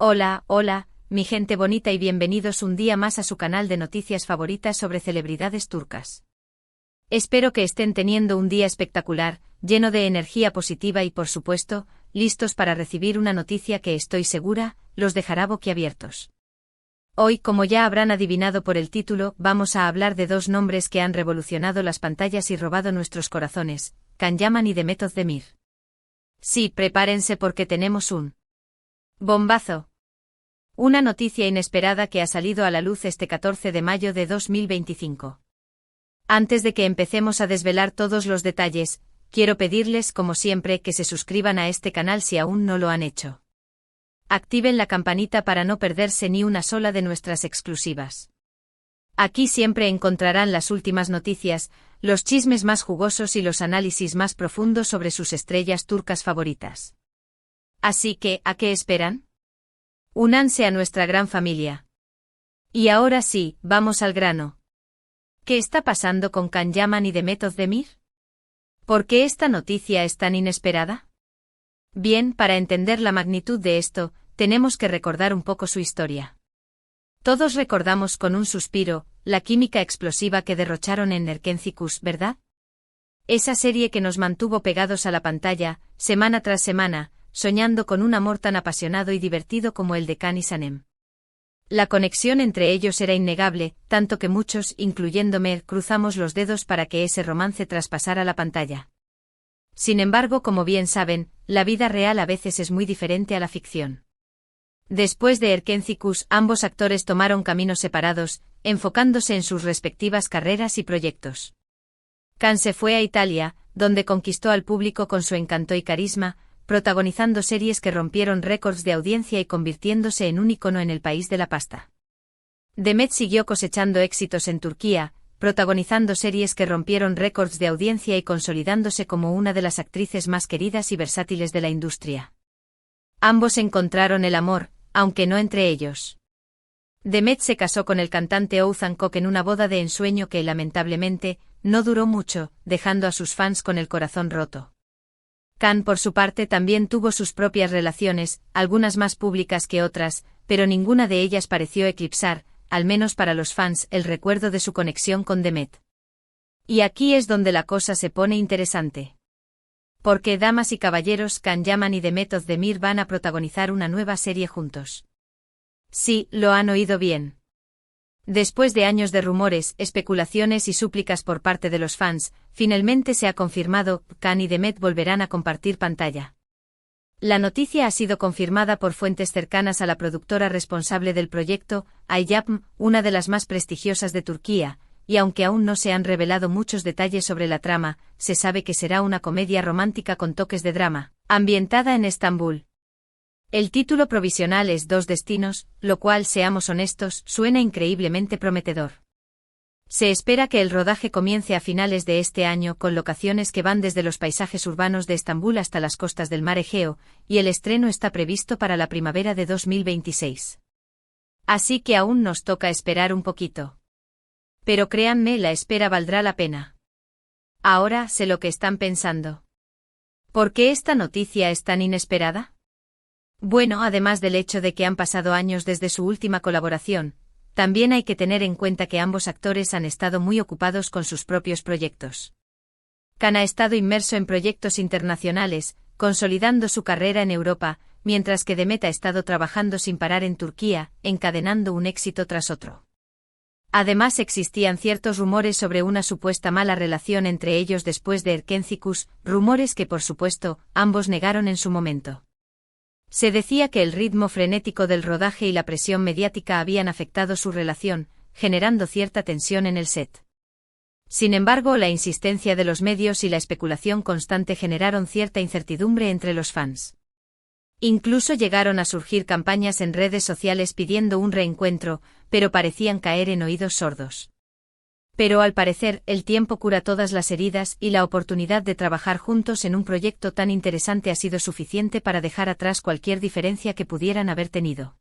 Hola, hola, mi gente bonita y bienvenidos un día más a su canal de noticias favoritas sobre celebridades turcas. Espero que estén teniendo un día espectacular, lleno de energía positiva y por supuesto, listos para recibir una noticia que estoy segura, los dejará boquiabiertos. Hoy, como ya habrán adivinado por el título, vamos a hablar de dos nombres que han revolucionado las pantallas y robado nuestros corazones, Can Yaman y Demet Özdemir. Sí, prepárense porque tenemos un bombazo. Una noticia inesperada que ha salido a la luz este 14 de mayo de 2025. Antes de que empecemos a desvelar todos los detalles, quiero pedirles, como siempre, que se suscriban a este canal si aún no lo han hecho. Activen la campanita para no perderse ni una sola de nuestras exclusivas. Aquí siempre encontrarán las últimas noticias, los chismes más jugosos y los análisis más profundos sobre sus estrellas turcas favoritas. Así que, ¿a qué esperan? Únanse a nuestra gran familia. Y ahora sí, vamos al grano. ¿Qué está pasando con Can Yaman y Demet Özdemir? ¿Por qué esta noticia es tan inesperada? Bien, para entender la magnitud de esto, tenemos que recordar un poco su historia. Todos recordamos con un suspiro la química explosiva que derrocharon en Erkenci-Kuş, ¿verdad? Esa serie que nos mantuvo pegados a la pantalla, semana tras semana, soñando con un amor tan apasionado y divertido como el de Can y Sanem. La conexión entre ellos era innegable, tanto que muchos, incluyéndome, cruzamos los dedos para que ese romance traspasara la pantalla. Sin embargo, como bien saben, la vida real a veces es muy diferente a la ficción. Después de Erkenci-Kuş, ambos actores tomaron caminos separados, enfocándose en sus respectivas carreras y proyectos. Can se fue a Italia, donde conquistó al público con su encanto y carisma, protagonizando series que rompieron récords de audiencia y convirtiéndose en un ícono en el país de la pasta. Demet siguió cosechando éxitos en Turquía, protagonizando series que rompieron récords de audiencia y consolidándose como una de las actrices más queridas y versátiles de la industria. Ambos encontraron el amor, aunque no entre ellos. Demet se casó con el cantante Oğuzhan Koç en una boda de ensueño que, lamentablemente, no duró mucho, dejando a sus fans con el corazón roto. Can, por su parte, también tuvo sus propias relaciones, algunas más públicas que otras, pero ninguna de ellas pareció eclipsar, al menos para los fans, el recuerdo de su conexión con Demet. Y aquí es donde la cosa se pone interesante. Porque, damas y caballeros, Can Yaman y Demet Özdemir van a protagonizar una nueva serie juntos. Sí, lo han oído bien. Después de años de rumores, especulaciones y súplicas por parte de los fans, finalmente se ha confirmado, Can y Demet volverán a compartir pantalla. La noticia ha sido confirmada por fuentes cercanas a la productora responsable del proyecto, Ayapm, una de las más prestigiosas de Turquía, y aunque aún no se han revelado muchos detalles sobre la trama, se sabe que será una comedia romántica con toques de drama, ambientada en Estambul. El título provisional es Dos Destinos, lo cual, seamos honestos, suena increíblemente prometedor. Se espera que el rodaje comience a finales de este año con locaciones que van desde los paisajes urbanos de Estambul hasta las costas del mar Egeo, y el estreno está previsto para la primavera de 2026. Así que aún nos toca esperar un poquito. Pero créanme, la espera valdrá la pena. Ahora sé lo que están pensando. ¿Por qué esta noticia es tan inesperada? Bueno, además del hecho de que han pasado años desde su última colaboración, también hay que tener en cuenta que ambos actores han estado muy ocupados con sus propios proyectos. Can ha estado inmerso en proyectos internacionales, consolidando su carrera en Europa, mientras que Demet ha estado trabajando sin parar en Turquía, encadenando un éxito tras otro. Además, existían ciertos rumores sobre una supuesta mala relación entre ellos después de Erkenci-Kuş, rumores que, por supuesto, ambos negaron en su momento. Se decía que el ritmo frenético del rodaje y la presión mediática habían afectado su relación, generando cierta tensión en el set. Sin embargo, la insistencia de los medios y la especulación constante generaron cierta incertidumbre entre los fans. Incluso llegaron a surgir campañas en redes sociales pidiendo un reencuentro, pero parecían caer en oídos sordos. Pero al parecer, el tiempo cura todas las heridas y la oportunidad de trabajar juntos en un proyecto tan interesante ha sido suficiente para dejar atrás cualquier diferencia que pudieran haber tenido.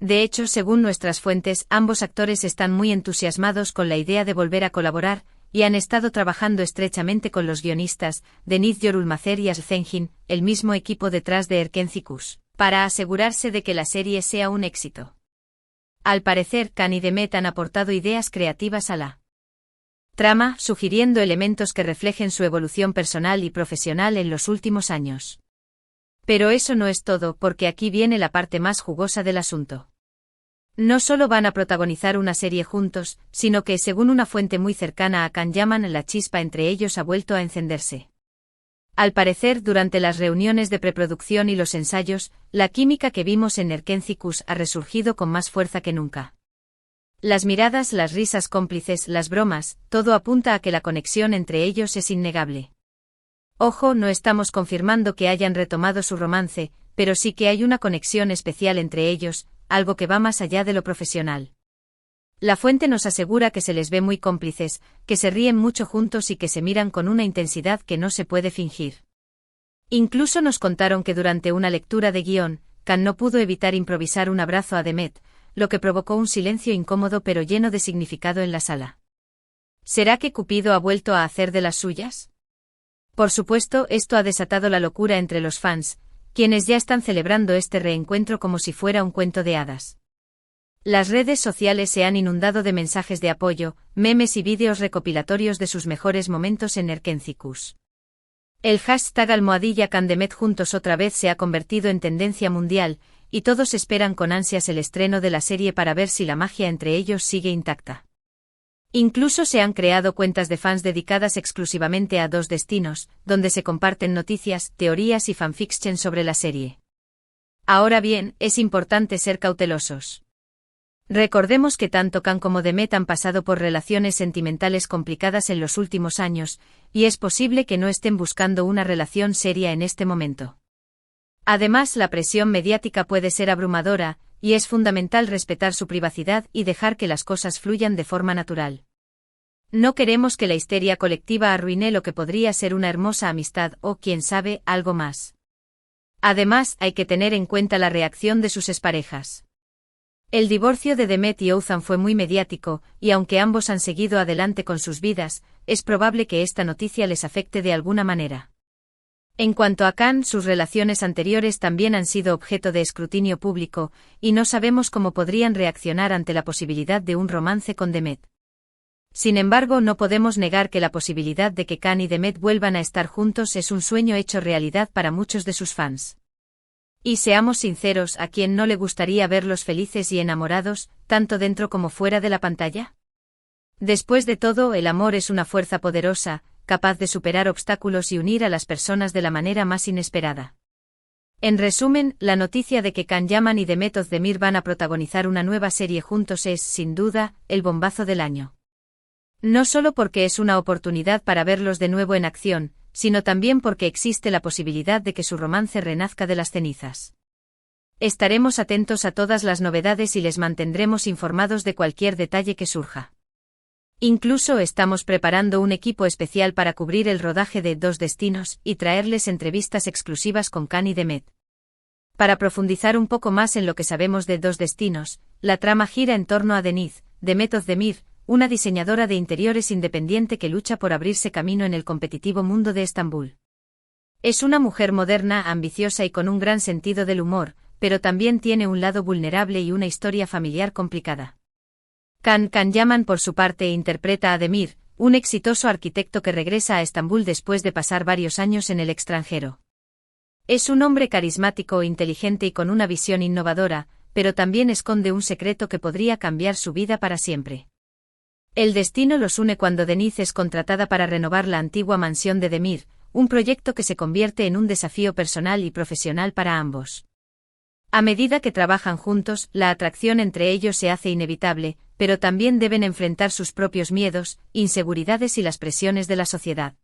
De hecho, según nuestras fuentes, ambos actores están muy entusiasmados con la idea de volver a colaborar, y han estado trabajando estrechamente con los guionistas, Deniz Yorulmazer y Aslı Zengin, el mismo equipo detrás de Erkenci-Kuş. para asegurarse de que la serie sea un éxito. Al parecer, Khan y Demet han aportado ideas creativas a la trama, sugiriendo elementos que reflejen su evolución personal y profesional en los últimos años. Pero eso no es todo, porque aquí viene la parte más jugosa del asunto. No solo van a protagonizar una serie juntos, sino que, según una fuente muy cercana a Khan Yaman, la chispa entre ellos ha vuelto a encenderse. Al parecer, durante las reuniones de preproducción y los ensayos, la química que vimos en Erkencicus ha resurgido con más fuerza que nunca. Las miradas, las risas cómplices, las bromas, todo apunta a que la conexión entre ellos es innegable. Ojo, no estamos confirmando que hayan retomado su romance, pero sí que hay una conexión especial entre ellos, algo que va más allá de lo profesional. La fuente nos asegura que se les ve muy cómplices, que se ríen mucho juntos y que se miran con una intensidad que no se puede fingir. Incluso nos contaron que durante una lectura de guión, Khan no pudo evitar improvisar un abrazo a Demet, lo que provocó un silencio incómodo pero lleno de significado en la sala. ¿Será que Cupido ha vuelto a hacer de las suyas? Por supuesto, esto ha desatado la locura entre los fans, quienes ya están celebrando este reencuentro como si fuera un cuento de hadas. Las redes sociales se han inundado de mensajes de apoyo, memes y vídeos recopilatorios de sus mejores momentos en Erkencicus. El hashtag #KhanDemet juntos otra vez se ha convertido en tendencia mundial, y todos esperan con ansias el estreno de la serie para ver si la magia entre ellos sigue intacta. Incluso se han creado cuentas de fans dedicadas exclusivamente a Dos Destinos, donde se comparten noticias, teorías y fanfiction sobre la serie. Ahora bien, es importante ser cautelosos. Recordemos que tanto Khan como Demet han pasado por relaciones sentimentales complicadas en los últimos años, y es posible que no estén buscando una relación seria en este momento. Además, la presión mediática puede ser abrumadora, y es fundamental respetar su privacidad y dejar que las cosas fluyan de forma natural. No queremos que la histeria colectiva arruine lo que podría ser una hermosa amistad o, quién sabe, algo más. Además, hay que tener en cuenta la reacción de sus exparejas. El divorcio de Demet y Ouzhan fue muy mediático, y aunque ambos han seguido adelante con sus vidas, es probable que esta noticia les afecte de alguna manera. En cuanto a Khan, sus relaciones anteriores también han sido objeto de escrutinio público, y no sabemos cómo podrían reaccionar ante la posibilidad de un romance con Demet. Sin embargo, no podemos negar que la posibilidad de que Khan y Demet vuelvan a estar juntos es un sueño hecho realidad para muchos de sus fans. Y seamos sinceros, ¿a quién no le gustaría verlos felices y enamorados, tanto dentro como fuera de la pantalla? Después de todo, el amor es una fuerza poderosa, capaz de superar obstáculos y unir a las personas de la manera más inesperada. En resumen, la noticia de que Khan Yaman y Demet Özdemir van a protagonizar una nueva serie juntos es, sin duda, el bombazo del año. No solo porque es una oportunidad para verlos de nuevo en acción, sino también porque existe la posibilidad de que su romance renazca de las cenizas. Estaremos atentos a todas las novedades y les mantendremos informados de cualquier detalle que surja. Incluso estamos preparando un equipo especial para cubrir el rodaje de Dos Destinos y traerles entrevistas exclusivas con Khan y Demet. Para profundizar un poco más en lo que sabemos de Dos Destinos, la trama gira en torno a Deniz, Demet Özdemir, una diseñadora de interiores independiente que lucha por abrirse camino en el competitivo mundo de Estambul. Es una mujer moderna, ambiciosa y con un gran sentido del humor, pero también tiene un lado vulnerable y una historia familiar complicada. Khan Yaman, por su parte, interpreta a Demir, un exitoso arquitecto que regresa a Estambul después de pasar varios años en el extranjero. Es un hombre carismático, inteligente y con una visión innovadora, pero también esconde un secreto que podría cambiar su vida para siempre. El destino los une cuando Deniz es contratada para renovar la antigua mansión de Demir, un proyecto que se convierte en un desafío personal y profesional para ambos. A medida que trabajan juntos, la atracción entre ellos se hace inevitable, pero también deben enfrentar sus propios miedos, inseguridades y las presiones de la sociedad.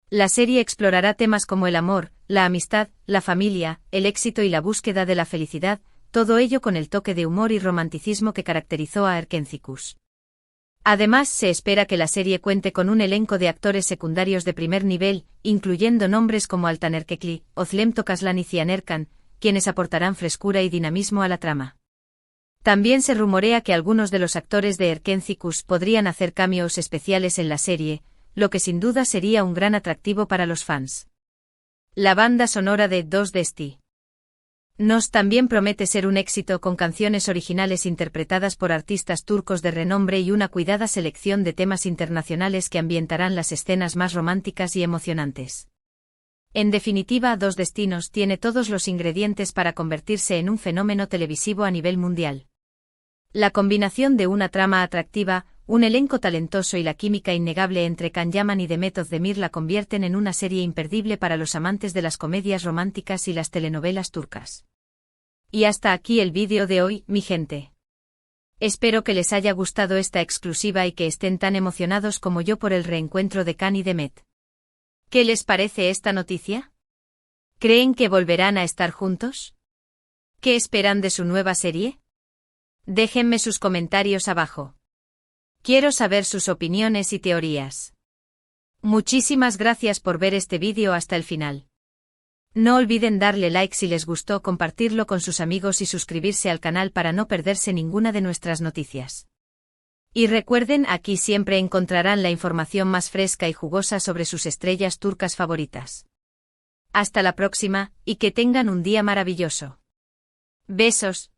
La serie explorará temas como el amor, la amistad, la familia, el éxito y la búsqueda de la felicidad, todo ello con el toque de humor y romanticismo que caracterizó a Erkencicus. Además, se espera que la serie cuente con un elenco de actores secundarios de primer nivel, incluyendo nombres como Altan Erkekli, Özlem Tokaslan y Cihan Erkan, quienes aportarán frescura y dinamismo a la trama. También se rumorea que algunos de los actores de Erkencicus podrían hacer cameos especiales en la serie, lo que sin duda sería un gran atractivo para los fans. La banda sonora de Dos Desti. Nos también promete ser un éxito con canciones originales interpretadas por artistas turcos de renombre y una cuidada selección de temas internacionales que ambientarán las escenas más románticas y emocionantes. En definitiva, Dos Destinos tiene todos los ingredientes para convertirse en un fenómeno televisivo a nivel mundial. La combinación de una trama atractiva, un elenco talentoso y la química innegable entre Can Yaman y Demet Özdemir la convierten en una serie imperdible para los amantes de las comedias románticas y las telenovelas turcas. Y hasta aquí el vídeo de hoy, mi gente. Espero que les haya gustado esta exclusiva y que estén tan emocionados como yo por el reencuentro de Can y Demet. ¿Qué les parece esta noticia? ¿Creen que volverán a estar juntos? ¿Qué esperan de su nueva serie? Déjenme sus comentarios abajo. Quiero saber sus opiniones y teorías. Muchísimas gracias por ver este vídeo hasta el final. No olviden darle like si les gustó, compartirlo con sus amigos y suscribirse al canal para no perderse ninguna de nuestras noticias. Y recuerden, aquí siempre encontrarán la información más fresca y jugosa sobre sus estrellas turcas favoritas. Hasta la próxima, y que tengan un día maravilloso. Besos.